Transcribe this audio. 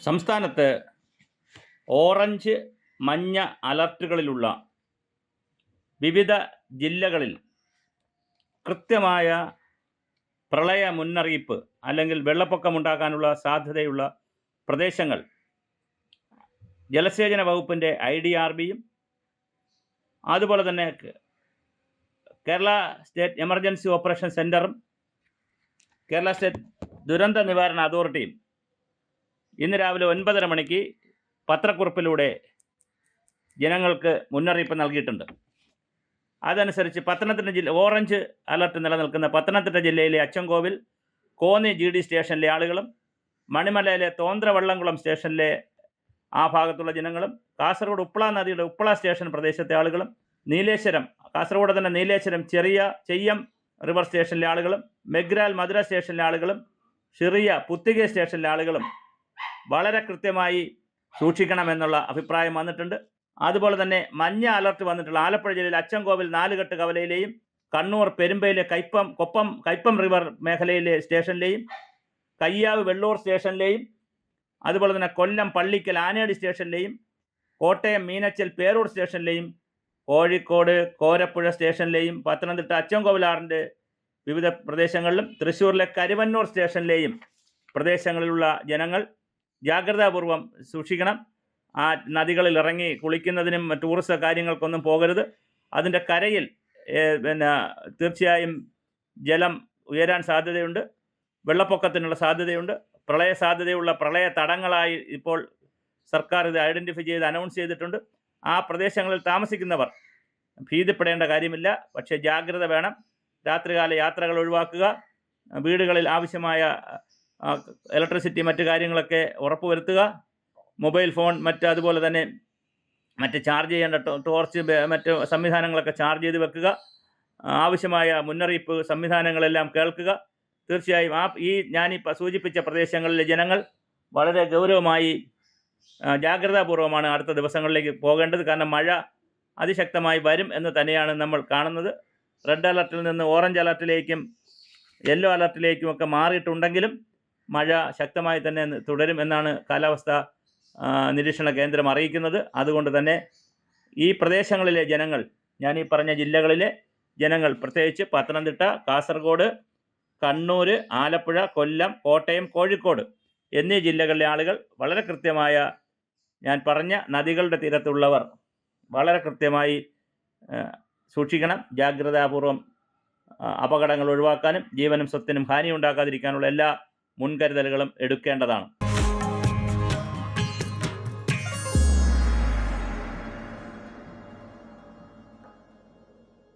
സംസ്ഥാനത്ത് ഓറഞ്ച്, മഞ്ഞ അലർട്ടുകളിലുള്ള വിവിധ ജില്ലകളിൽ കൃത്യമായ പ്രളയ മുന്നറിയിപ്പ് അല്ലെങ്കിൽ വെള്ളപ്പൊക്കമുണ്ടാകാനുള്ള സാധ്യതയുള്ള പ്രദേശങ്ങൾ ജലസേചന വകുപ്പിൻ്റെ IDRBയും അതുപോലെ തന്നെ കേരള സ്റ്റേറ്റ് എമർജൻസി ഓപ്പറേഷൻ സെൻറ്ററും കേരള സ്റ്റേറ്റ് ദുരന്ത നിവാരണ അതോറിറ്റിയും ഇന്ന് രാവിലെ 9:30 മണിക്ക് പത്രക്കുറിപ്പിലൂടെ ജനങ്ങൾക്ക് മുന്നറിയിപ്പ് നൽകിയിട്ടുണ്ട്. അതനുസരിച്ച് പത്തനംതിട്ട ജില്ല ഓറഞ്ച് അലർട്ട് നിലനിൽക്കുന്ന പത്തനംതിട്ട ജില്ലയിലെ അച്ചൻകോവിൽ, കോന്നി GD സ്റ്റേഷനിലെ ആളുകളും മണിമലയിലെ തോന്ത്രവള്ളംകുളം സ്റ്റേഷനിലെ ആ ഭാഗത്തുള്ള ജനങ്ങളും കാസർഗോഡ് ഉപ്പള നദിയുടെ ഉപ്പള സ്റ്റേഷൻ പ്രദേശത്തെ ആളുകളും നീലേശ്വരം കാസർഗോഡ് തന്നെ നീലേശ്വരം ചെയ്യം റിവർ സ്റ്റേഷനിലെ ആളുകളും മെഗ്രാൽ മധുര സ്റ്റേഷനിലെ ആളുകളും ഷിറിയ പുത്തിക സ്റ്റേഷനിലെ ആളുകളും വളരെ കൃത്യമായി സൂക്ഷിക്കണമെന്നുള്ള അഭിപ്രായം വന്നിട്ടുണ്ട്. അതുപോലെ തന്നെ മഞ്ഞ അലർട്ട് വന്നിട്ടുള്ള ആലപ്പുഴ ജില്ലയിൽ അച്ചൻകോവിൽ നാലുകെട്ട് കവലയിലെയും കണ്ണൂർ പെരുമ്പയിലെ കൈപ്പം റിവർ മേഖലയിലെ സ്റ്റേഷനിലെയും കയ്യാവ് വെള്ളൂർ സ്റ്റേഷനിലെയും അതുപോലെ തന്നെ കൊല്ലം പള്ളിക്കൽ ആനേടി സ്റ്റേഷനിലെയും കോട്ടയം മീനച്ചൽ പേരൂർ സ്റ്റേഷനിലെയും കോഴിക്കോട് കോരപ്പുഴ സ്റ്റേഷനിലെയും പത്തനംതിട്ട അച്ചൻകോവിലാറിൻ്റെ വിവിധ പ്രദേശങ്ങളിലും തൃശ്ശൂരിലെ കരുവന്നൂർ സ്റ്റേഷനിലെയും പ്രദേശങ്ങളിലുള്ള ജനങ്ങൾ ജാഗ്രതാപൂർവം സൂക്ഷിക്കണം. ആ നദികളിൽ ഇറങ്ങി കുളിക്കുന്നതിനും ടൂറിസ്റ്റ് കാര്യങ്ങൾക്കൊന്നും പോകരുത്. അതിൻ്റെ കരയിൽ തീർച്ചയായും ജലം ഉയരാൻ സാധ്യതയുണ്ട്, വെള്ളപ്പൊക്കത്തിനുള്ള സാധ്യതയുണ്ട്. പ്രളയ സാധ്യതയുള്ള പ്രളയ തടങ്ങളായി ഇപ്പോൾ സർക്കാർ ഇത് ഐഡൻറ്റിഫൈ ചെയ്ത് അനൗൺസ് ചെയ്തിട്ടുണ്ട്. ആ പ്രദേശങ്ങളിൽ താമസിക്കുന്നവർ ഭീതിപ്പെടേണ്ട കാര്യമില്ല, പക്ഷേ ജാഗ്രത വേണം. രാത്രികാല യാത്രകൾ ഒഴിവാക്കുക. വീടുകളിൽ ആവശ്യമായ ഇലക്ട്രിസിറ്റി മറ്റു കാര്യങ്ങളൊക്കെ ഉറപ്പുവരുത്തുക. മൊബൈൽ ഫോൺ അതുപോലെ തന്നെ മറ്റ് ചാർജ് ചെയ്യേണ്ട ടോർച്ച് മറ്റ് സംവിധാനങ്ങളൊക്കെ ചാർജ് ചെയ്ത് വെക്കുക. ആവശ്യമായ മുന്നറിയിപ്പ് സംവിധാനങ്ങളെല്ലാം കേൾക്കുക. തീർച്ചയായും ഞാനീ സൂചിപ്പിച്ച പ്രദേശങ്ങളിലെ ജനങ്ങൾ വളരെ ഗൗരവമായി ജാഗ്രതാപൂർവമാണ് അടുത്ത ദിവസങ്ങളിലേക്ക് പോകേണ്ടത്. കാരണം മഴ അതിശക്തമായി വരും എന്ന് തന്നെയാണ് നമ്മൾ കാണുന്നത്. റെഡ് അലർട്ടിൽ നിന്ന് ഓറഞ്ച് അലർട്ടിലേക്കും യെല്ലോ അലർട്ടിലേക്കുമൊക്കെ മാറിയിട്ടുണ്ടെങ്കിലും മഴ ശക്തമായി തന്നെ തുടരും എന്നാണ് കാലാവസ്ഥ നിരീക്ഷണ കേന്ദ്രം അറിയിക്കുന്നത്. അതുകൊണ്ട് തന്നെ ഈ പ്രദേശങ്ങളിലെ ജനങ്ങൾ, ഞാനീ പറഞ്ഞ ജില്ലകളിലെ ജനങ്ങൾ, പ്രത്യേകിച്ച് പത്തനംതിട്ട, കാസർഗോഡ്, കണ്ണൂർ, ആലപ്പുഴ, കൊല്ലം, കോട്ടയം, കോഴിക്കോട് എന്നീ ജില്ലകളിലെ ആളുകൾ വളരെ കൃത്യമായ, ഞാൻ പറഞ്ഞ നദികളുടെ തീരത്തുള്ളവർ വളരെ കൃത്യമായി സൂക്ഷിക്കണം. ജാഗ്രതാപൂർവം അപകടങ്ങൾ ഒഴിവാക്കാനും ജീവനും സ്വത്തിനും ഹാനി ഉണ്ടാക്കാതിരിക്കാനുള്ള എല്ലാ മുൻകരുതലുകളും എടുക്കേണ്ടതാണ്.